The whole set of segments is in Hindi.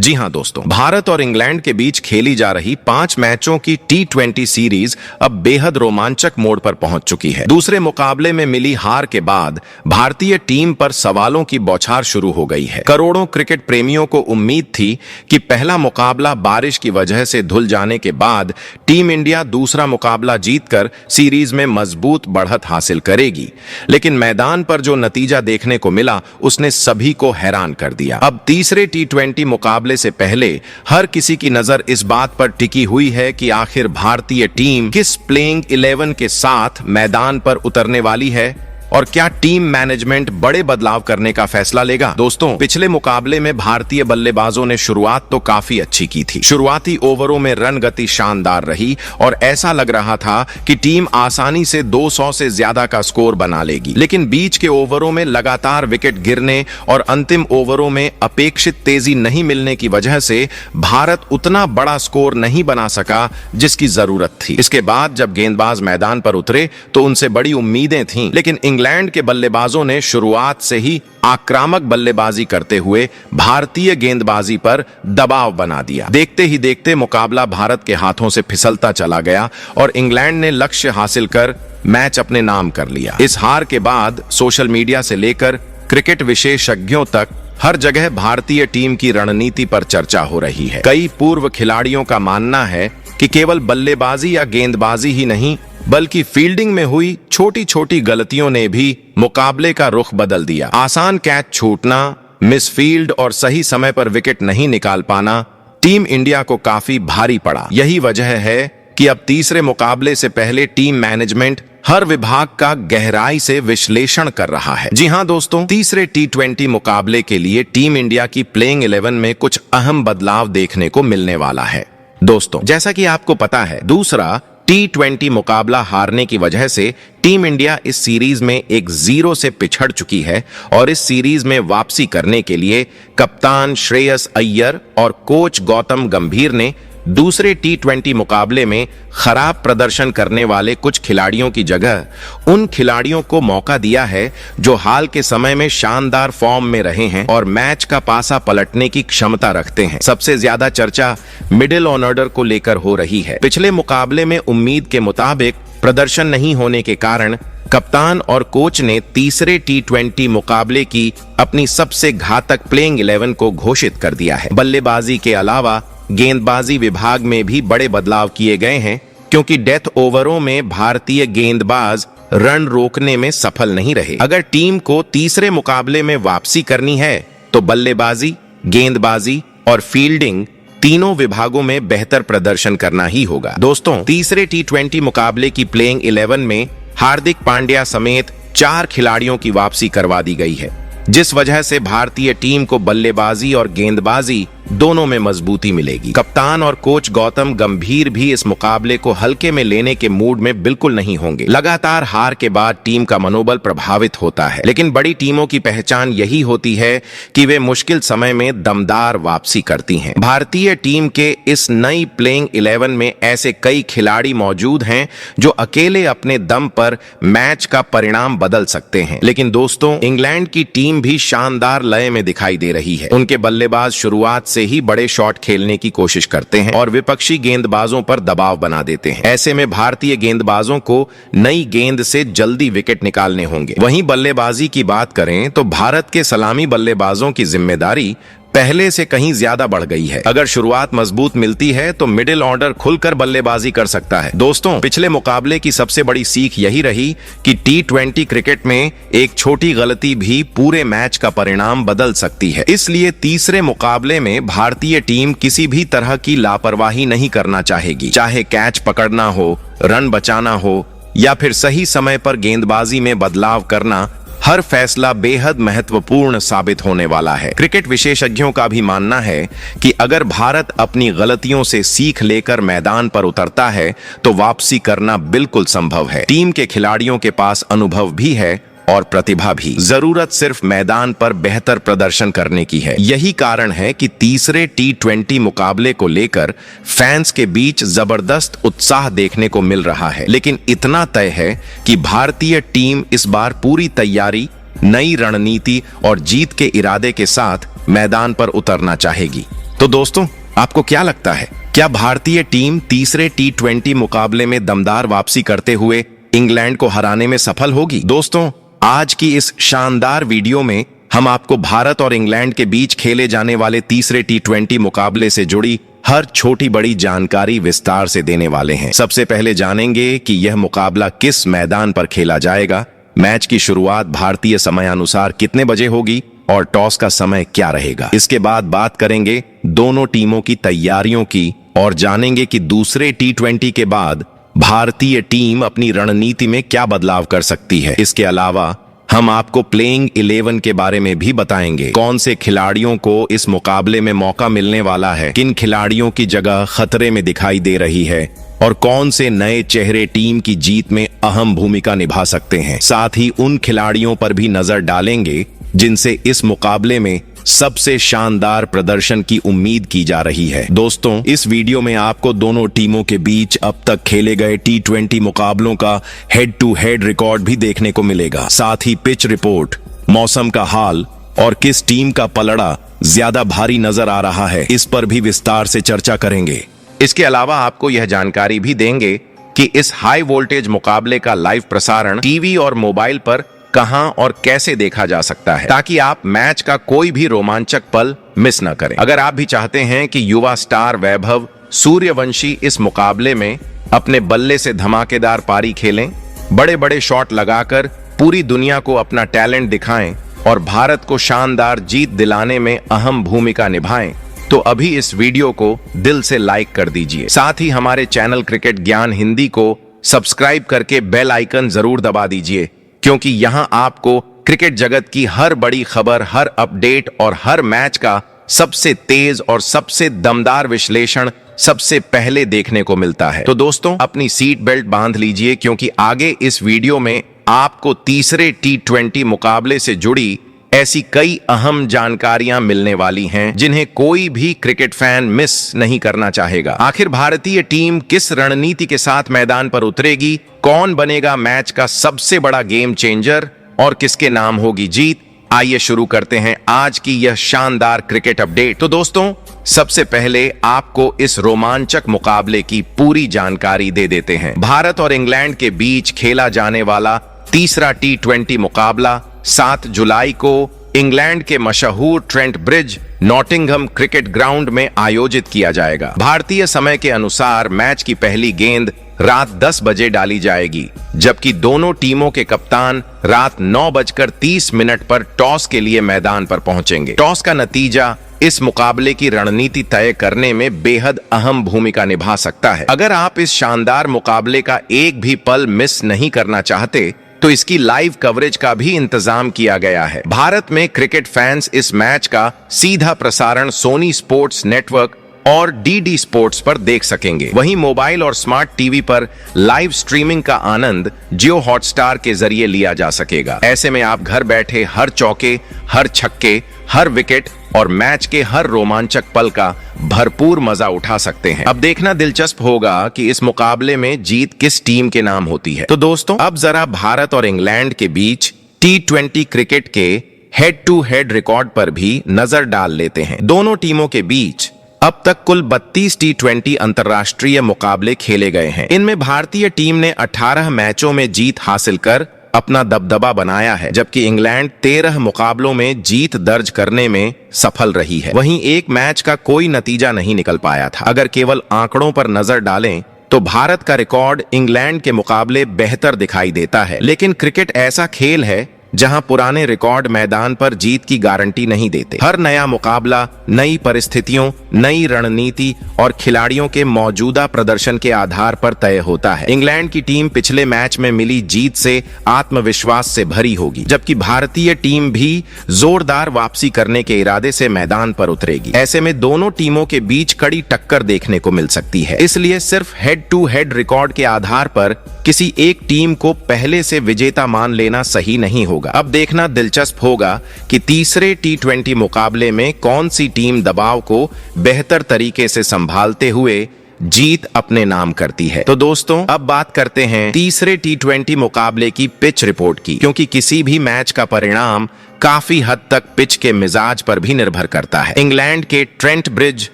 जी हां दोस्तों, भारत और इंग्लैंड के बीच खेली जा रही 5 मैचों की T20 सीरीज अब बेहद रोमांचक मोड़ पर पहुंच चुकी है। दूसरे मुकाबले में मिली हार के बाद भारतीय टीम पर सवालों की बौछार शुरू हो गई है। करोड़ों क्रिकेट प्रेमियों को उम्मीद थी कि पहला मुकाबला बारिश की वजह से धुल जाने के बाद टीम इंडिया दूसरा मुकाबला जीतकर सीरीज में मजबूत बढ़त हासिल करेगी, लेकिन मैदान पर जो नतीजा देखने को मिला उसने सभी को हैरान कर दिया। अब तीसरे T20 मुकाबले से पहले हर किसी की नजर इस बात पर टिकी हुई है कि आखिर भारतीय टीम किस प्लेइंग 11 के साथ मैदान पर उतरने वाली है और क्या टीम मैनेजमेंट बड़े बदलाव करने का फैसला लेगा। दोस्तों, पिछले मुकाबले में भारतीय बल्लेबाजों ने शुरुआत तो काफी अच्छी की थी। शुरुआती ओवरों में रन गति शानदार रही और ऐसा लग रहा था कि टीम आसानी से 200 से ज्यादा का स्कोर बना लेगी, लेकिन बीच के ओवरों में लगातार विकेट गिरने और अंतिम ओवरों में अपेक्षित तेजी नहीं मिलने की वजह से भारत उतना बड़ा स्कोर नहीं बना सका जिसकी जरूरत थी। इसके बाद जब गेंदबाज मैदान पर उतरे तो उनसे बड़ी उम्मीदें थीं, लेकिन इंग्लैंड के बल्लेबाजों ने शुरुआत से ही आक्रामक बल्लेबाजी करते हुए भारतीय गेंदबाजी पर दबाव बना दिया। देखते ही देखते मुकाबला भारत के हाथों से फिसलता चला गया और इंग्लैंड ने लक्ष्य हासिल कर मैच अपने नाम कर लिया। इस हार के बाद सोशल मीडिया से लेकर क्रिकेट विशेषज्ञों तक हर जगह भारतीय टीम की रणनीति पर चर्चा हो रही है। कई पूर्व खिलाड़ियों का मानना है कि केवल बल्लेबाजी या गेंदबाजी ही नहीं बल्कि फील्डिंग में हुई छोटी छोटी गलतियों ने भी मुकाबले का रुख बदल दिया। आसान कैच छूटना, मिसफील्ड और सही समय पर विकेट नहीं निकाल पाना टीम इंडिया को काफी भारी पड़ा। यही वजह है कि अब तीसरे मुकाबले से पहले टीम मैनेजमेंट हर विभाग का गहराई से विश्लेषण कर रहा है। जी हां दोस्तों, तीसरे T20 मुकाबले के लिए टीम इंडिया की प्लेइंग 11 में कुछ अहम बदलाव देखने को मिलने वाला है। दोस्तों, जैसा कि आपको पता है, दूसरा T20 मुकाबला हारने की वजह से टीम इंडिया इस सीरीज में 1-0 से पिछड़ चुकी है और इस सीरीज में वापसी करने के लिए कप्तान श्रेयस अय्यर और कोच गौतम गंभीर ने दूसरे T20 मुकाबले में खराब प्रदर्शन करने वाले कुछ खिलाड़ियों की जगह उन खिलाड़ियों को मौका दिया है जो हाल के समय में शानदार फॉर्म में रहे हैं और मैच का पासा पलटने की क्षमता रखते हैं। सबसे ज्यादा चर्चा मिडिल ऑर्डर को लेकर हो रही है। पिछले मुकाबले में उम्मीद के मुताबिक प्रदर्शन नहीं होने के कारण कप्तान और कोच ने तीसरे T20 मुकाबले की अपनी सबसे घातक प्लेइंग 11 को घोषित कर दिया है। बल्लेबाजी के अलावा गेंदबाजी विभाग में भी बड़े बदलाव किए गए हैं, क्योंकि डेथ ओवरों में भारतीय गेंदबाज रन रोकने में सफल नहीं रहे। अगर टीम को तीसरे मुकाबले में वापसी करनी है तो बल्लेबाजी, गेंदबाजी और फील्डिंग तीनों विभागों में बेहतर प्रदर्शन करना ही होगा। दोस्तों, तीसरे T20 मुकाबले की प्लेइंग 11 में हार्दिक पांड्या समेत 4 खिलाड़ियों की वापसी करवा दी गई है, जिस वजह से भारतीय टीम को बल्लेबाजी और गेंदबाजी दोनों में मजबूती मिलेगी। कप्तान और कोच गौतम गंभीर भी इस मुकाबले को हल्के में लेने के मूड में बिल्कुल नहीं होंगे। लगातार हार के बाद टीम का मनोबल प्रभावित होता है, लेकिन बड़ी टीमों की पहचान यही होती है कि वे मुश्किल समय में दमदार वापसी करती हैं। भारतीय टीम के इस नई प्लेइंग 11 में ऐसे कई खिलाड़ी मौजूद हैं जो अकेले अपने दम पर मैच का परिणाम बदल सकते हैं। लेकिन दोस्तों, इंग्लैंड की टीम भी शानदार लय में दिखाई दे रही है। उनके बल्लेबाज शुरुआत से ही बड़े शॉट खेलने की कोशिश करते हैं और विपक्षी गेंदबाजों पर दबाव बना देते हैं। ऐसे में भारतीय गेंदबाजों को नई गेंद से जल्दी विकेट निकालने होंगे। वहीं बल्लेबाजी की बात करें तो भारत के सलामी बल्लेबाजों की जिम्मेदारी पहले से कहीं ज्यादा बढ़ गई है। अगर शुरुआत मजबूत मिलती है तो मिडिल ऑर्डर खुलकर बल्लेबाजी कर सकता है। दोस्तों, पिछले मुकाबले की सबसे बड़ी सीख यही रही कि T20 क्रिकेट में एक छोटी गलती भी पूरे मैच का परिणाम बदल सकती है। इसलिए तीसरे मुकाबले में भारतीय टीम किसी भी तरह की लापरवाही नहीं करना चाहेगी, चाहे कैच पकड़ना हो, रन बचाना हो या फिर सही समय पर गेंदबाजी में बदलाव करना। हर फैसला बेहद महत्वपूर्ण साबित होने वाला है। क्रिकेट विशेषज्ञों का भी मानना है कि अगर भारत अपनी गलतियों से सीख लेकर मैदान पर उतरता है तो वापसी करना बिल्कुल संभव है। टीम के खिलाड़ियों के पास अनुभव भी है और प्रतिभा भी। जरूरत सिर्फ मैदान पर बेहतर प्रदर्शन करने की है। यही कारण है कि तीसरे T20 मुकाबले को लेकर फैंस के बीच जबरदस्त उत्साह देखने को मिल रहा है। लेकिन इतना तय है कि भारतीय टीम इस बार पूरी तैयारी, नई रणनीति और जीत के इरादे के साथ मैदान पर उतरना चाहेगी। तो दोस्तों, आपको क्या लगता है, क्या भारतीय टीम तीसरे T20 मुकाबले में दमदार वापसी करते हुए इंग्लैंड को हराने में सफल होगी? दोस्तों, आज की इस शानदार वीडियो में हम आपको भारत और इंग्लैंड के बीच खेले जाने वाले तीसरे T20 मुकाबले से जुड़ी हर छोटी बड़ी जानकारी विस्तार से देने वाले हैं। सबसे पहले जानेंगे कि यह मुकाबला किस मैदान पर खेला जाएगा, मैच की शुरुआत भारतीय समयानुसार कितने बजे होगी और टॉस का समय क्या रहेगा। इसके बाद बात करेंगे दोनों टीमों की तैयारियों की और जानेंगे कि दूसरे T20 के बाद भारतीय टीम अपनी रणनीति में क्या बदलाव कर सकती है। इसके अलावा हम आपको प्लेइंग 11 के बारे में भी बताएंगे। कौन से खिलाड़ियों को इस मुकाबले में मौका मिलने वाला है, किन खिलाड़ियों की जगह खतरे में दिखाई दे रही है और कौन से नए चेहरे टीम की जीत में अहम भूमिका निभा सकते हैं। साथ ही उन खिलाड़ियों पर भी नजर डालेंगे जिनसे इस मुकाबले में सबसे शानदार प्रदर्शन की उम्मीद की जा रही है। दोस्तों, इस वीडियो में आपको दोनों टीमों के बीच अब तक खेले गए T20 मुकाबलों का हेड टू हेड रिकॉर्ड भी देखने को मिलेगा। साथ ही पिच रिपोर्ट, मौसम का हाल और किस टीम का पलड़ा ज्यादा भारी नजर आ रहा है, इस पर भी विस्तार से चर्चा करेंगे। इसके अलावा आपको यह जानकारी भी देंगे कि इस हाई वोल्टेज मुकाबले का लाइव प्रसारण टीवी और मोबाइल पर कहां और कैसे देखा जा सकता है, ताकि आप मैच का कोई भी रोमांचक पल मिस न करें। अगर आप भी चाहते हैं कि युवा स्टार वैभव सूर्यवंशी इस मुकाबले में अपने बल्ले से धमाकेदार पारी खेलें, बड़े बड़े शॉट लगाकर पूरी दुनिया को अपना टैलेंट दिखाएं और भारत को शानदार जीत दिलाने में अहम भूमिका निभाएं, तो अभी इस वीडियो को दिल से लाइक कर दीजिए। साथ ही हमारे चैनल क्रिकेट ज्ञान हिंदी को सब्सक्राइब करके बेल आइकन जरूर दबा दीजिए, क्योंकि यहां आपको क्रिकेट जगत की हर बड़ी खबर, हर अपडेट और हर मैच का सबसे तेज और सबसे दमदार विश्लेषण सबसे पहले देखने को मिलता है। तो दोस्तों, अपनी सीट बेल्ट बांध लीजिए, क्योंकि आगे इस वीडियो में आपको तीसरे T20 मुकाबले से जुड़ी ऐसी कई अहम जानकारियां मिलने वाली हैं जिन्हें कोई भी क्रिकेट फैन मिस नहीं करना चाहेगा। आखिर भारतीय टीम किस रणनीति के साथ मैदान पर उतरेगी, कौन बनेगा मैच का सबसे बड़ा गेम चेंजर और किसके नाम होगी जीत। आइए शुरू करते हैं आज की यह शानदार क्रिकेट अपडेट। तो दोस्तों, सबसे पहले आपको इस रोमांचक मुकाबले की पूरी जानकारी दे देते हैं। भारत और इंग्लैंड के बीच खेला जाने वाला तीसरा T20 मुकाबला 7 जुलाई को इंग्लैंड के मशहूर Trent bridge Nottingham cricket ground में आयोजित किया जाएगा। भारतीय समय के अनुसार मैच की पहली गेंद रात 10 बजे डाली जाएगी, जबकि दोनों टीमों के कप्तान रात 9:30 पर टॉस के लिए मैदान पर पहुंचेंगे। टॉस का नतीजा इस मुकाबले की रणनीति तय करने में बेहद अहम भूमिका निभा सकता है। अगर आप इस शानदार मुकाबले का एक भी पल मिस नहीं करना चाहते, तो इसकी लाइव कवरेज का भी इंतजाम किया गया है। भारत में क्रिकेट फैंस इस मैच का सीधा प्रसारण सोनी स्पोर्ट्स नेटवर्क और DD स्पोर्ट्स पर देख सकेंगे। वहीं मोबाइल और स्मार्ट टीवी पर लाइव स्ट्रीमिंग का आनंद जियो हॉटस्टार के जरिए लिया जा सकेगा। ऐसे में आप घर बैठे हर चौके, हर छक्के, हर विकेट और मैच के हर रोमांचक पल का भरपूर मजा उठा सकते हैं। अब देखना दिलचस्प होगा कि इस मुकाबले में जीत किस टीम के नाम होती है। तो दोस्तों, अब जरा भारत और इंग्लैंड के बीच T20 क्रिकेट के हेड टू हेड रिकॉर्ड पर भी नजर डाल लेते हैं। दोनों टीमों के बीच अब तक कुल 32 T20 अंतर्राष्ट्रीय मुकाबले खेले गए हैं। इनमें भारतीय टीम ने 18 मैचों में जीत हासिल कर अपना दबदबा बनाया है, जबकि इंग्लैंड 13 मुकाबलों में जीत दर्ज करने में सफल रही है। वहीं एक मैच का कोई नतीजा नहीं निकल पाया था। अगर केवल आंकड़ों पर नजर डालें तो भारत का रिकॉर्ड इंग्लैंड के मुकाबले बेहतर दिखाई देता है, लेकिन क्रिकेट ऐसा खेल है जहां पुराने रिकॉर्ड मैदान पर जीत की गारंटी नहीं देते। हर नया मुकाबला नई परिस्थितियों, नई रणनीति और खिलाड़ियों के मौजूदा प्रदर्शन के आधार पर तय होता है। इंग्लैंड की टीम पिछले मैच में मिली जीत से आत्मविश्वास से भरी होगी, जबकि भारतीय टीम भी जोरदार वापसी करने के इरादे से मैदान पर उतरेगी। ऐसे में दोनों टीमों के बीच कड़ी टक्कर देखने को मिल सकती है। इसलिए सिर्फ हेड टू हेड रिकॉर्ड के आधार पर किसी एक टीम को पहले से विजेता मान लेना सही नहीं होगा। अब देखना दिलचस्प होगा कि तीसरे T20 मुकाबले में कौन सी टीम दबाव को बेहतर तरीके से संभालते हुए जीत अपने नाम करती है। तो दोस्तों अब बात करते हैं तीसरे T20 मुकाबले की पिच रिपोर्ट की, क्योंकि किसी भी मैच का परिणाम काफी हद तक पिच के मिजाज पर भी निर्भर करता है। इंग्लैंड के ट्रेंट ब्रिज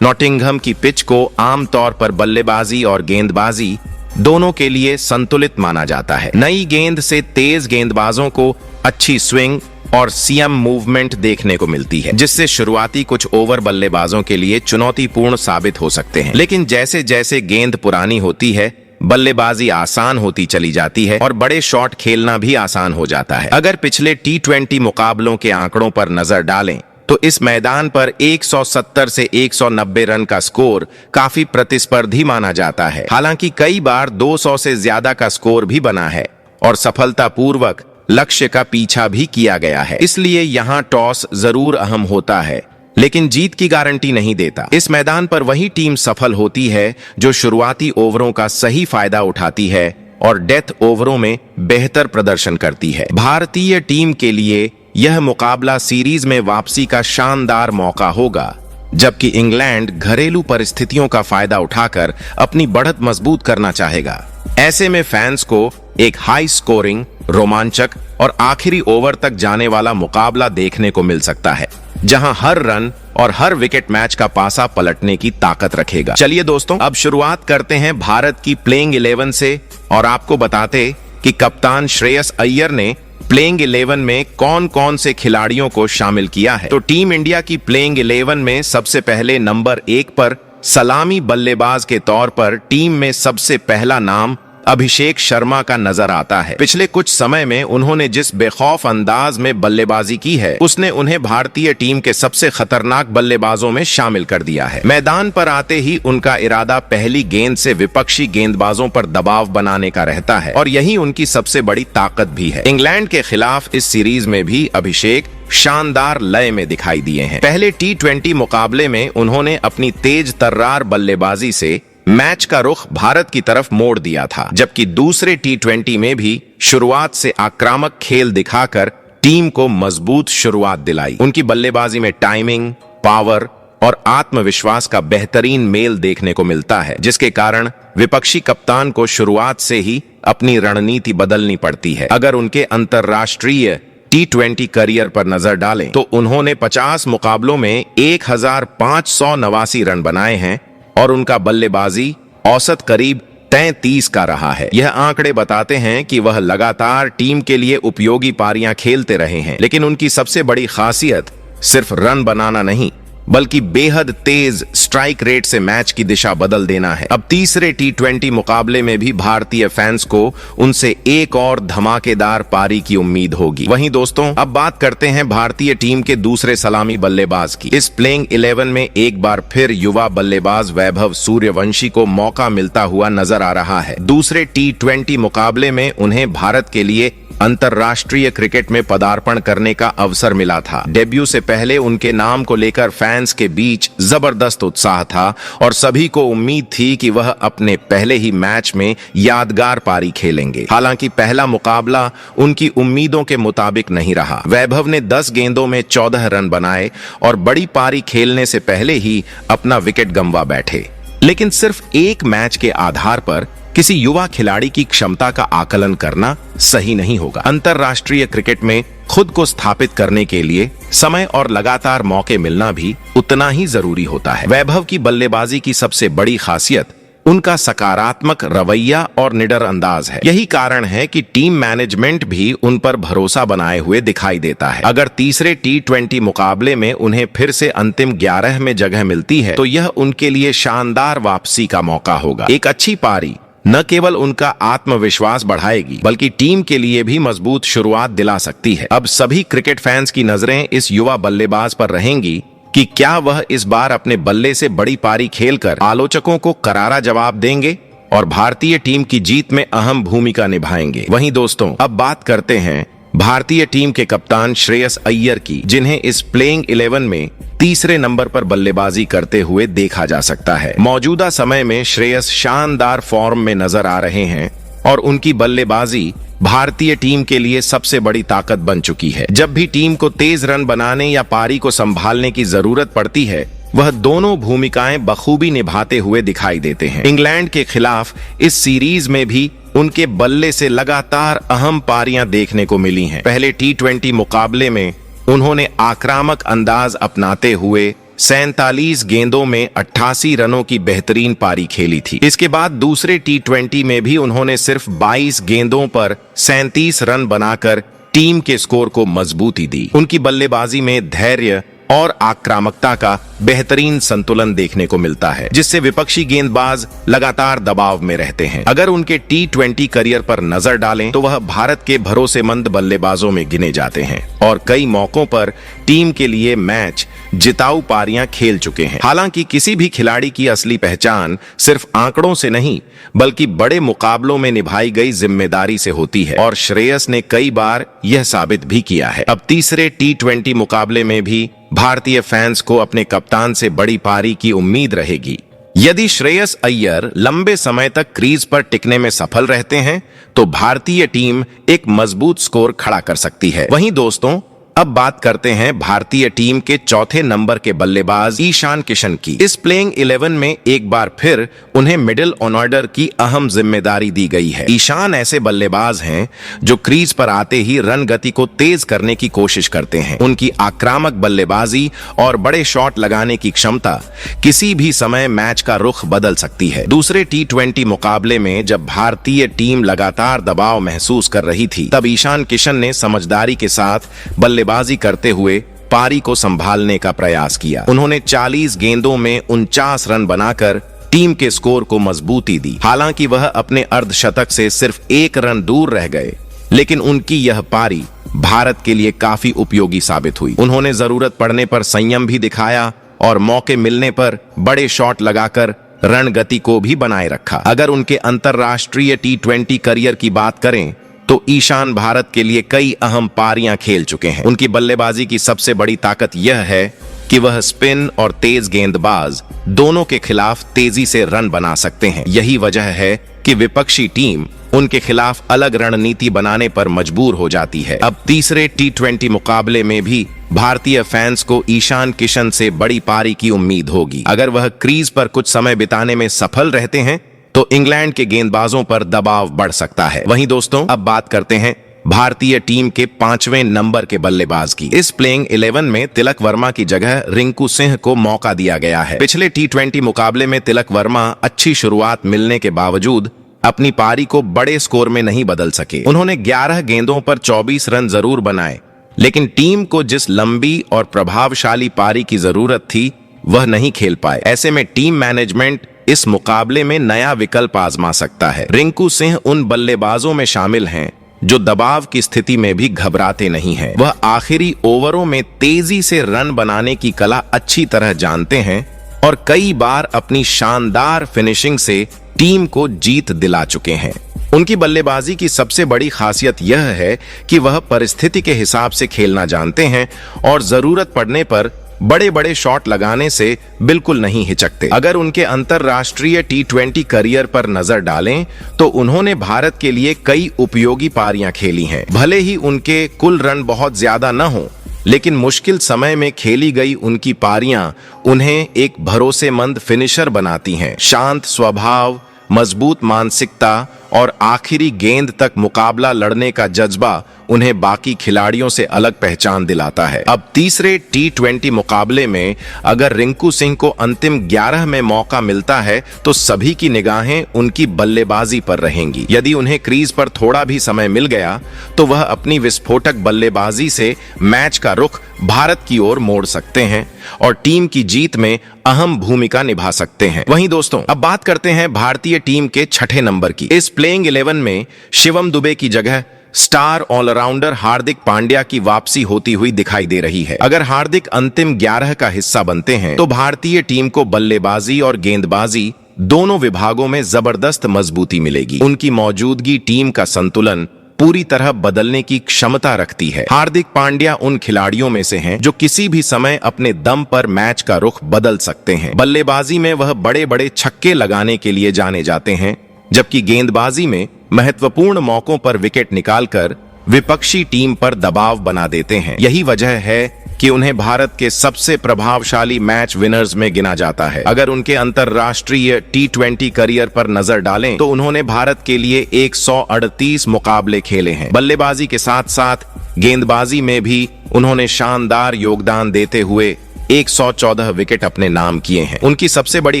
नॉटिंघम की पिच को आमतौर पर बल्लेबाजी और गेंदबाजी दोनों के लिए संतुलित माना जाता है। नई गेंद से तेज गेंदबाजों को अच्छी स्विंग और सीएम मूवमेंट देखने को मिलती है, जिससे शुरुआती कुछ ओवर बल्लेबाजों के लिए चुनौतीपूर्ण साबित हो सकते हैं। लेकिन जैसे जैसे गेंद पुरानी होती है, बल्लेबाजी आसान होती चली जाती है और बड़े शॉट खेलना भी आसान हो जाता है। अगर पिछले T20 मुकाबलों के आंकड़ों पर नजर डालें तो इस मैदान पर 170 से 190 रन का स्कोर काफी प्रतिस्पर्धी माना जाता है। हालांकि कई बार 200 से ज्यादा का स्कोर भी बना है और सफलतापूर्वक लक्ष्य का पीछा भी किया गया है। इसलिए यहाँ टॉस जरूर अहम होता है, लेकिन जीत की गारंटी नहीं देता। इस मैदान पर वही टीम सफल होती है जो शुरुआती ओवरों का सही फायदा उठाती है और डेथ ओवरों में बेहतर प्रदर्शन करती है। भारतीय टीम के लिए यह मुकाबला सीरीज में वापसी का शानदार मौका होगा, जबकि इंग्लैंड घरेलू परिस्थितियों का फायदा उठाकर अपनी बढ़त मजबूत करना चाहेगा। ऐसे में फैंस को एक हाई स्कोरिंग, रोमांचक और आखिरी ओवर तक जाने वाला मुकाबला देखने को मिल सकता है, जहां हर रन और हर विकेट मैच का पासा पलटने की ताकत रखेगा। चलिए दोस्तों, अब शुरुआत करते हैं भारत की प्लेइंग 11 से और आपको बताते कि कप्तान श्रेयस अय्यर ने प्लेइंग 11 में कौन कौन से खिलाड़ियों को शामिल किया है। तो टीम इंडिया की प्लेइंग 11 में सबसे पहले नंबर 1 पर सलामी बल्लेबाज के तौर पर टीम में सबसे पहला नाम अभिषेक शर्मा का नजर आता है। पिछले कुछ समय में उन्होंने जिस बेखौफ अंदाज में बल्लेबाजी की है, उसने उन्हें भारतीय टीम के सबसे खतरनाक बल्लेबाजों में शामिल कर दिया है। मैदान पर आते ही उनका इरादा पहली गेंद से विपक्षी गेंदबाजों पर दबाव बनाने का रहता है और यही उनकी सबसे बड़ी ताकत भी है। इंग्लैंड के खिलाफ इस सीरीज में भी अभिषेक शानदार लय में दिखाई दिए हैं। पहले T20 मुकाबले में उन्होंने अपनी तेज तर्रार बल्लेबाजी से मैच का रुख भारत की तरफ मोड़ दिया था, जबकि दूसरे T20 में भी शुरुआत से आक्रामक खेल दिखाकर टीम को मजबूत शुरुआत दिलाई। उनकी बल्लेबाजी में टाइमिंग, पावर और आत्मविश्वास का बेहतरीन मेल देखने को मिलता है, जिसके कारण विपक्षी कप्तान को शुरुआत से ही अपनी रणनीति बदलनी पड़ती है। अगर उनके अंतर्राष्ट्रीय T20 करियर पर नजर डालें तो उन्होंने 50 मुकाबलों में 1589 रन बनाए हैं और उनका बल्लेबाजी औसत करीब 33 का रहा है। यह आंकड़े बताते हैं कि वह लगातार टीम के लिए उपयोगी पारियां खेलते रहे हैं, लेकिन उनकी सबसे बड़ी खासियत सिर्फ रन बनाना नहीं, बल्कि बेहद तेज स्ट्राइक रेट से मैच की दिशा बदल देना है। अब तीसरे T20 मुकाबले में भी भारतीय फैंस को उनसे एक और धमाकेदार पारी की उम्मीद होगी। वहीं दोस्तों, अब बात करते हैं भारतीय टीम के दूसरे सलामी बल्लेबाज की। इस प्लेइंग 11 में एक बार फिर युवा बल्लेबाज वैभव सूर्यवंशी को मौका मिलता हुआ नजर आ रहा है। दूसरे T20 मुकाबले में उन्हें भारत के लिए अंतर्राष्ट्रीय क्रिकेट में पदार्पण करने का अवसर मिला था। डेब्यू से पहले उनके नाम को लेकर फैंस के बीच जबरदस्त उत्साह था और सभी को उम्मीद थी कि वह अपने पहले ही मैच में यादगार पारी खेलेंगे। हालांकि पहला मुकाबला उनकी उम्मीदों के मुताबिक नहीं रहा। वैभव ने 10 गेंदों में 14 रन बनाए और बड़ी पारी खेलने से पहले ही अपना विकेट गंवा बैठे। लेकिन सिर्फ एक मैच के आधार पर किसी युवा खिलाड़ी की क्षमता का आकलन करना सही नहीं होगा। अंतर्राष्ट्रीय क्रिकेट में खुद को स्थापित करने के लिए समय और लगातार मौके मिलना भी उतना ही जरूरी होता है। वैभव की बल्लेबाजी की सबसे बड़ी खासियत उनका सकारात्मक रवैया और निडर अंदाज है। यही कारण है कि टीम मैनेजमेंट भी उन पर भरोसा बनाए हुए दिखाई देता है। अगर तीसरे T20 मुकाबले में उन्हें फिर से अंतिम 11 में जगह मिलती है तो यह उनके लिए शानदार वापसी का मौका होगा। एक अच्छी पारी न केवल उनका आत्मविश्वास बढ़ाएगी, बल्कि टीम के लिए भी मजबूत शुरुआत दिला सकती है। अब सभी क्रिकेट फैंस की नजरें इस युवा बल्लेबाज पर रहेंगी कि क्या वह इस बार अपने बल्ले से बड़ी पारी खेलकर आलोचकों को करारा जवाब देंगे और भारतीय टीम की जीत में अहम भूमिका निभाएंगे। वहीं दोस्तों, अब बात करते हैं भारतीय टीम के कप्तान श्रेयस अय्यर की, जिन्हें इस प्लेइंग 11 में तीसरे नंबर पर बल्लेबाजी करते हुए देखा जा सकता है। मौजूदा समय में श्रेयस शानदार फॉर्म में नजर आ रहे हैं और उनकी बल्लेबाजी भारतीय टीम के लिए सबसे बड़ी ताकत बन चुकी है। जब भी टीम को तेज रन बनाने या पारी को संभालने की जरूरत पड़ती है वह दोनों भूमिकाएं बखूबी निभाते हुए दिखाई देते हैं। इंग्लैंड के खिलाफ इस सीरीज में भी उनके बल्ले से लगातार अहम पारियां देखने को मिली हैं। पहले T20 मुकाबले में उन्होंने आक्रामक अंदाज अपनाते हुए 47 गेंदों में 88 रनों की बेहतरीन पारी खेली थी। इसके बाद दूसरे T20 में भी उन्होंने सिर्फ 22 गेंदों पर 37 रन बनाकर टीम के स्कोर को मजबूती दी। उनकी बल्लेबाजी में धैर्य और आक्रामकता का बेहतरीन संतुलन देखने को मिलता है, जिससे विपक्षी गेंदबाज लगातार दबाव में रहते हैं। अगर उनके T20 करियर पर नजर डालें तो वह भारत के भरोसेमंद बल्लेबाजों में गिने जाते हैं और कई मौकों पर टीम के लिए मैच जिताऊ पारियां खेल चुके हैं। हालांकि किसी भी खिलाड़ी की असली पहचान सिर्फ आंकड़ों से नहीं बल्कि बड़े मुकाबलों में निभाई गई जिम्मेदारी से होती है और श्रेयस ने कई बार यह साबित भी किया है। अब तीसरे T20 मुकाबले में भी भारतीय फैंस को अपने कप्तान से बड़ी पारी की उम्मीद रहेगी। यदि श्रेयस अय्यर लंबे समय तक क्रीज पर टिकने में सफल रहते हैं तो भारतीय टीम एक मजबूत स्कोर खड़ा कर सकती है। वहीं दोस्तों, अब बात करते हैं भारतीय टीम के चौथे नंबर के बल्लेबाज ईशान किशन की। इस प्लेइंग 11 में एक बार फिर उन्हें मिडिल ऑर्डर की अहम जिम्मेदारी दी गई है। ईशान ऐसे बल्लेबाज हैं जो क्रीज पर आते ही रन गति को तेज करने की कोशिश करते हैं। उनकी आक्रामक बल्लेबाजी और बड़े शॉट लगाने की क्षमता किसी भी समय मैच का रुख बदल सकती है। दूसरे T20 मुकाबले में जब भारतीय टीम लगातार दबाव महसूस कर रही थी, तब ईशान किशन ने समझदारी के साथ बल्लेबाजी करते हुए पारी को संभालने का प्रयास किया। उन्होंने 40 गेंदों में 49 रन बनाकर टीम के स्कोर को मजबूती दी। हालांकि वह अपने अर्धशतक से सिर्फ 1 रन दूर रह गए, लेकिन उनकी यह पारी भारत के लिए काफी उपयोगी साबित हुई। उन्होंने जरूरत पड़ने पर संयम भी दिखाया और मौके मिलने पर बड़े शॉट लगाकर रन गति को भी बनाए रखा। अगर उनके अंतरराष्ट्रीय T20 करियर की बात करें तो ईशान भारत के लिए कई अहम पारियां खेल चुके हैं। उनकी बल्लेबाजी की सबसे बड़ी ताकत यह है कि वह स्पिन और तेज गेंदबाज दोनों के खिलाफ तेजी से रन बना सकते हैं। यही वजह है कि विपक्षी टीम उनके खिलाफ अलग रणनीति बनाने पर मजबूर हो जाती है। अब तीसरे T20 मुकाबले में भी भारतीय फैंस को ईशान किशन से बड़ी पारी की उम्मीद होगी। अगर वह क्रीज पर कुछ समय बिताने में सफल रहते हैं तो इंग्लैंड के गेंदबाजों पर दबाव बढ़ सकता है। वहीं दोस्तों, अब बात करते हैं भारतीय टीम के 5वें नंबर के बल्लेबाज की। इस प्लेइंग 11 में तिलक वर्मा की जगह रिंकू सिंह को मौका दिया गया है। पिछले T20 मुकाबले में तिलक वर्मा अच्छी शुरुआत मिलने के बावजूद अपनी पारी को बड़े स्कोर में नहीं बदल सके। उन्होंने 11 गेंदों पर 24 रन जरूर बनाए, लेकिन टीम को जिस लंबी और प्रभावशाली पारी की जरूरत थी वह नहीं खेल पाए। ऐसे में टीम मैनेजमेंट इस मुकाबले में नया विकल्प आजमा सकता है। रिंकू सिंह उन बल्लेबाजों में शामिल हैं जो दबाव की स्थिति में भी घबराते नहीं हैं। वह आखिरी ओवरों में तेजी से रन बनाने की कला अच्छी तरह जानते हैं और कई बार अपनी शानदार फिनिशिंग से टीम को जीत दिला चुके हैं। उनकी बल्लेबाजी की सबसे बड़ी खासियत यह है कि वह परिस्थिति के हिसाब से खेलना जानते हैं और जरूरत पड़ने पर बड़े बड़े शॉट लगाने से बिल्कुल नहीं हिचकते। अगर उनके अंतरराष्ट्रीय T20 करियर पर नजर डालें तो उन्होंने भारत के लिए कई उपयोगी पारियां खेली हैं। भले ही उनके कुल रन बहुत ज्यादा न हो, लेकिन मुश्किल समय में खेली गई उनकी पारियां उन्हें एक भरोसेमंद फिनिशर बनाती हैं। शांत स्वभाव, मजबूत मानसिकता और आखिरी गेंद तक मुकाबला लड़ने का जज्बा उन्हें बाकी खिलाड़ियों से अलग पहचान दिलाता है। अब तीसरे T20 मुकाबले में अगर रिंकू सिंह को अंतिम 11 में मौका मिलता है तो सभी की निगाहें उनकी बल्लेबाजी पर रहेंगी। यदि उन्हें क्रीज पर थोड़ा भी समय मिल गया तो वह अपनी विस्फोटक बल्लेबाजी से मैच का रुख भारत की ओर मोड़ सकते हैं और टीम की जीत में अहम भूमिका निभा सकते हैं। वहीं दोस्तों, अब बात करते हैं भारतीय टीम के 6ठे नंबर की। इस प्लेइंग 11 में शिवम दुबे की जगह स्टार ऑलराउंडर हार्दिक पांड्या की वापसी होती हुई दिखाई दे रही है। अगर हार्दिक अंतिम 11 का हिस्सा बनते हैं तो भारतीय टीम को बल्लेबाजी और गेंदबाजी दोनों विभागों में जबरदस्त मजबूती मिलेगी। उनकी मौजूदगी टीम का संतुलन पूरी तरह बदलने की क्षमता रखती है। हार्दिक पांड्या उन खिलाड़ियों में से हैं जो किसी भी समय अपने दम पर मैच का रुख बदल सकते हैं। बल्लेबाजी में वह बड़े बड़े छक्के लगाने के लिए जाने जाते हैं, जबकि गेंदबाजी में महत्वपूर्ण मौकों पर विकेट निकालकर विपक्षी टीम पर दबाव बना देते हैं। यही वजह है कि उन्हें भारत के सबसे प्रभावशाली मैच विनर्स में गिना जाता है। अगर उनके अंतर्राष्ट्रीय T20 करियर पर नजर डालें तो उन्होंने भारत के लिए 138 मुकाबले खेले हैं। बल्लेबाजी के साथ साथ गेंदबाजी में भी उन्होंने शानदार योगदान देते हुए 114 विकेट अपने नाम किए हैं। उनकी सबसे बड़ी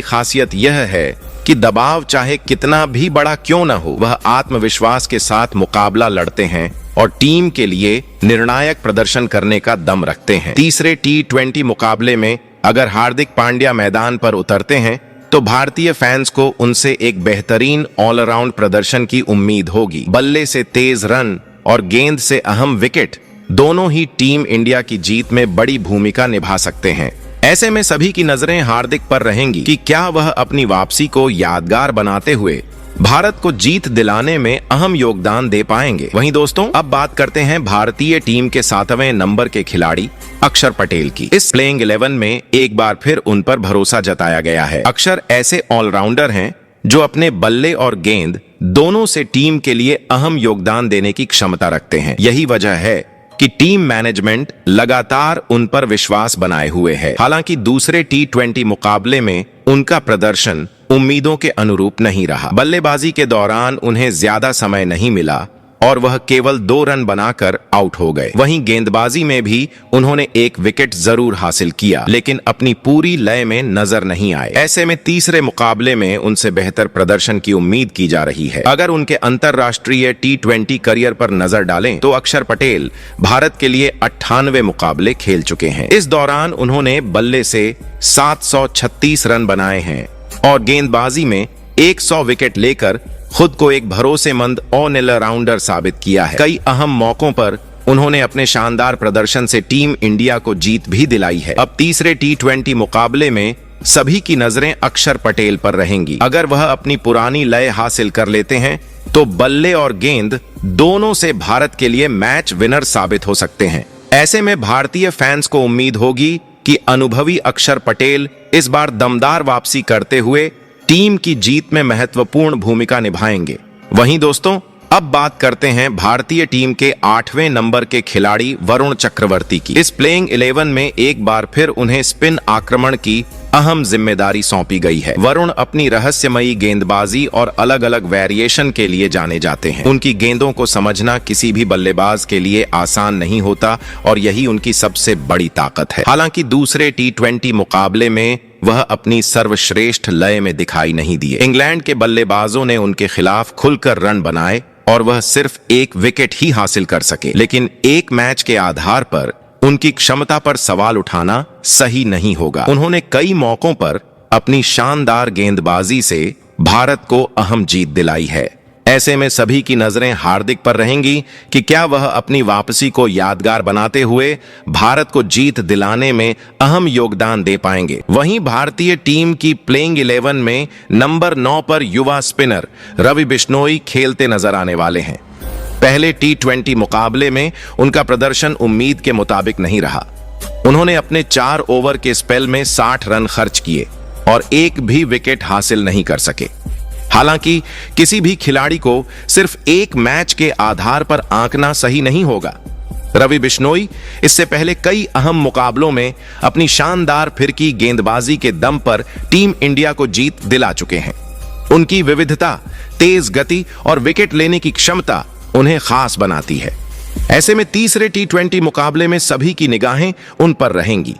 खासियत यह है कि दबाव चाहे कितना भी बड़ा क्यों न हो, वह आत्मविश्वास के साथ मुकाबला लड़ते हैं और टीम के लिए निर्णायक प्रदर्शन करने का दम रखते हैं। तीसरे T20 मुकाबले में अगर हार्दिक पांड्या मैदान पर उतरते हैं तो भारतीय फैंस को उनसे एक बेहतरीन ऑलराउंड प्रदर्शन की उम्मीद होगी। बल्ले से तेज रन और गेंद से अहम विकेट दोनों ही टीम इंडिया की जीत में बड़ी भूमिका निभा सकते हैं। ऐसे में सभी की नजरें हार्दिक पर रहेंगी कि क्या वह अपनी वापसी को यादगार बनाते हुए भारत को जीत दिलाने में अहम योगदान दे पाएंगे। वहीं दोस्तों, अब बात करते हैं भारतीय टीम के 7वें नंबर के खिलाड़ी अक्षर पटेल की। इस प्लेइंग 11 में एक बार फिर उन पर भरोसा जताया गया है। अक्षर ऐसे ऑलराउंडर हैं जो अपने बल्ले और गेंद दोनों से टीम के लिए अहम योगदान देने की क्षमता रखते हैं। यही वजह है कि टीम मैनेजमेंट लगातार उन पर विश्वास बनाए हुए है। हालांकि दूसरे T20 मुकाबले में उनका प्रदर्शन उम्मीदों के अनुरूप नहीं रहा। बल्लेबाजी के दौरान उन्हें ज्यादा समय नहीं मिला और वह केवल 2 रन बनाकर आउट हो गए। वहीं गेंदबाजी में भी उन्होंने एक विकेट जरूर हासिल किया, लेकिन अपनी पूरी लय में नजर नहीं आए। ऐसे में तीसरे मुकाबले में उनसे बेहतर प्रदर्शन की उम्मीद की जा रही है। अगर उनके अंतर्राष्ट्रीय T20 करियर पर नजर डालें तो अक्षर पटेल भारत के लिए 98 मुकाबले खेल चुके हैं। इस दौरान उन्होंने बल्ले से 736 रन बनाए हैं और गेंदबाजी में 100 विकेट लेकर खुद को एक भरोसेमंद ऑलराउंडर साबित किया है। कई अहम मौकों पर उन्होंने अपने शानदार प्रदर्शन से टीम इंडिया को जीत भी दिलाई है। अब तीसरे T20 मुकाबले में सभी की नजरें अक्षर पटेल पर रहेंगी। अगर वह अपनी पुरानी लय हासिल कर लेते हैं तो बल्ले और गेंद दोनों से भारत के लिए मैच विनर साबित हो सकते हैं। ऐसे में भारतीय फैंस को उम्मीद होगी कि अनुभवी अक्षर पटेल इस बार दमदार वापसी करते हुए टीम की जीत में महत्वपूर्ण भूमिका निभाएंगे। वहीं दोस्तों, अब बात करते हैं भारतीय टीम के 8वें नंबर के खिलाड़ी वरुण चक्रवर्ती की। इस प्लेइंग 11 में एक बार फिर उन्हें स्पिन आक्रमण की अहम जिम्मेदारी सौंपी गई है। वरुण अपनी रहस्यमयी गेंदबाजी और अलग अलग वेरिएशन के लिए जाने जाते हैं। उनकी गेंदों को समझना किसी भी बल्लेबाज के लिए आसान नहीं होता और यही उनकी सबसे बड़ी ताकत है। हालांकि दूसरे T20 मुकाबले में वह अपनी सर्वश्रेष्ठ लय में दिखाई नहीं दिए। इंग्लैंड के बल्लेबाजों ने उनके खिलाफ खुलकर रन बनाए और वह सिर्फ एक विकेट ही हासिल कर सके, लेकिन एक मैच के आधार पर उनकी क्षमता पर सवाल उठाना सही नहीं होगा। उन्होंने कई मौकों पर अपनी शानदार गेंदबाजी से भारत को अहम जीत दिलाई है। ऐसे में सभी की नजरें हार्दिक पर रहेंगी कि क्या वह अपनी वापसी को यादगार बनाते हुए भारत को जीत दिलाने में अहम योगदान दे पाएंगे। वहीं भारतीय टीम की प्लेइंग 11 में नंबर 9 पर युवा स्पिनर रवि बिश्नोई खेलते नजर आने वाले हैं। पहले T20 मुकाबले में उनका प्रदर्शन उम्मीद के मुताबिक नहीं रहा। उन्होंने अपने 4 ओवर के स्पेल में 60 रन खर्च किए और एक भी विकेट हासिल नहीं कर सके। हालांकि किसी भी खिलाड़ी को सिर्फ एक मैच के आधार पर आंकना सही नहीं होगा। रवि बिश्नोई इससे पहले कई अहम मुकाबलों में अपनी शानदार फिरकी गेंदबाजी के दम पर टीम इंडिया को जीत दिला चुके हैं। उनकी विविधता, तेज गति और विकेट लेने की क्षमता उन्हें खास बनाती है। ऐसे में तीसरे T20 मुकाबले में सभी की निगाहें उन पर रहेंगी।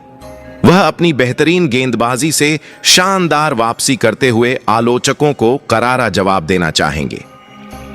वह अपनी बेहतरीन गेंदबाजी से शानदार वापसी करते हुए आलोचकों को करारा जवाब देना चाहेंगे।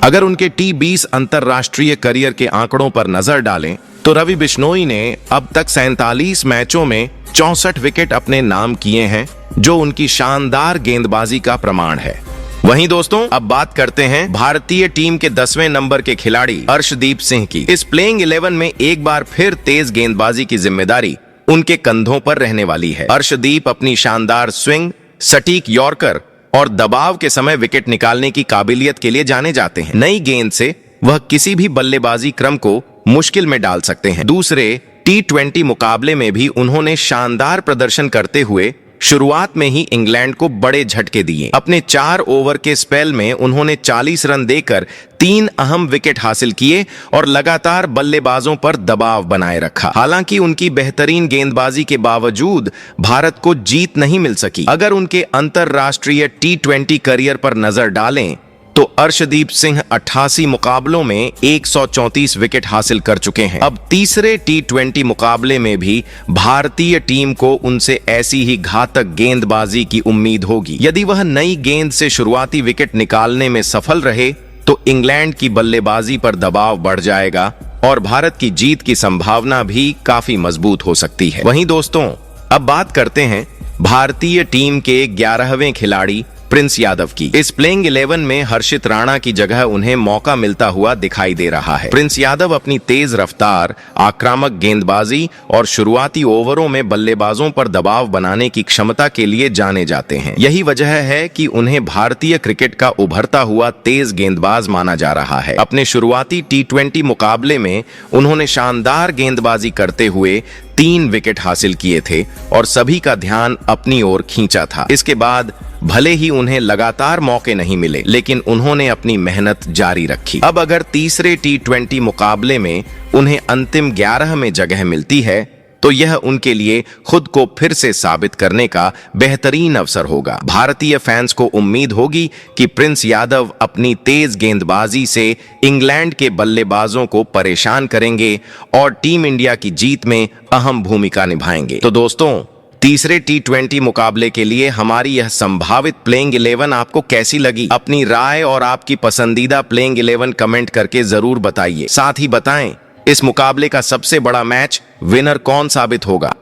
अगर उनके T20 अंतर्राष्ट्रीय करियर के आंकड़ों पर नजर डालें तो रवि बिश्नोई ने अब तक 47 मैचों में 64 विकेट अपने नाम किए हैं, जो उनकी शानदार गेंदबाजी का प्रमाण है। वहीं दोस्तों, अब बात करते हैं भारतीय टीम के 10वें नंबर के खिलाड़ी अर्शदीप सिंह की। इस प्लेइंग 11 में एक बार फिर तेज गेंदबाजी की जिम्मेदारी उनके कंधों पर रहने वाली है। अर्शदीप अपनी शानदार स्विंग, सटीक यॉर्कर और दबाव के समय विकेट निकालने की काबिलियत के लिए जाने जाते हैं। नई गेंद से वह किसी भी बल्लेबाजी क्रम को मुश्किल में डाल सकते हैं। दूसरे T20 मुकाबले में भी उन्होंने शानदार प्रदर्शन करते हुए शुरुआत में ही इंग्लैंड को बड़े झटके दिए। अपने 4 ओवर के स्पेल में उन्होंने 40 रन देकर 3 अहम विकेट हासिल किए और लगातार बल्लेबाजों पर दबाव बनाए रखा। हालांकि उनकी बेहतरीन गेंदबाजी के बावजूद भारत को जीत नहीं मिल सकी। अगर उनके अंतरराष्ट्रीय T20 करियर पर नजर डालें तो अर्शदीप सिंह 88 मुकाबलों में 134 विकेट हासिल कर चुके हैं। अब तीसरे T20 मुकाबले में भी भारतीय टीम को उनसे ऐसी ही घातक गेंदबाजी की उम्मीद होगी। यदि वह नई गेंद से शुरुआती विकेट निकालने में सफल रहे तो इंग्लैंड की बल्लेबाजी पर दबाव बढ़ जाएगा और भारत की जीत की संभावना भी काफी मजबूत हो सकती है। वहीं दोस्तों, अब बात करते हैं भारतीय टीम के 11वें खिलाड़ी प्रिंस यादव की। इस प्लेइंग 11 में हर्षित राणा की जगह उन्हें मौका मिलता हुआ दिखाई दे रहा है। प्रिंस यादव अपनी तेज रफ्तार, आक्रामक गेंदबाजी और शुरुआती ओवरों में बल्लेबाजों पर दबाव बनाने की क्षमता के लिए जाने जाते हैं। यही वजह है कि उन्हें भारतीय क्रिकेट का उभरता हुआ तेज गेंदबाज माना जा रहा है। अपने शुरुआती T20 मुकाबले में उन्होंने शानदार गेंदबाजी करते हुए 3 विकेट हासिल किए थे और सभी का ध्यान अपनी ओर खींचा था। इसके बाद भले ही उन्हें लगातार मौके नहीं मिले, लेकिन उन्होंने अपनी मेहनत जारी रखी। अब अगर तीसरे T20 मुकाबले में उन्हें अंतिम 11 में जगह मिलती है तो यह उनके लिए खुद को फिर से साबित करने का बेहतरीन अवसर होगा। भारतीय फैंस को उम्मीद होगी कि प्रिंस यादव अपनी तेज गेंदबाजी से इंग्लैंड के बल्लेबाजों को परेशान करेंगे और टीम इंडिया की जीत में अहम भूमिका निभाएंगे। तो दोस्तों, तीसरे T20 मुकाबले के लिए हमारी यह संभावित प्लेइंग 11 आपको कैसी लगी? अपनी राय और आपकी पसंदीदा प्लेइंग 11 कमेंट करके जरूर बताइए। साथ ही बताएं, इस मुकाबले का सबसे बड़ा मैच विनर कौन साबित होगा।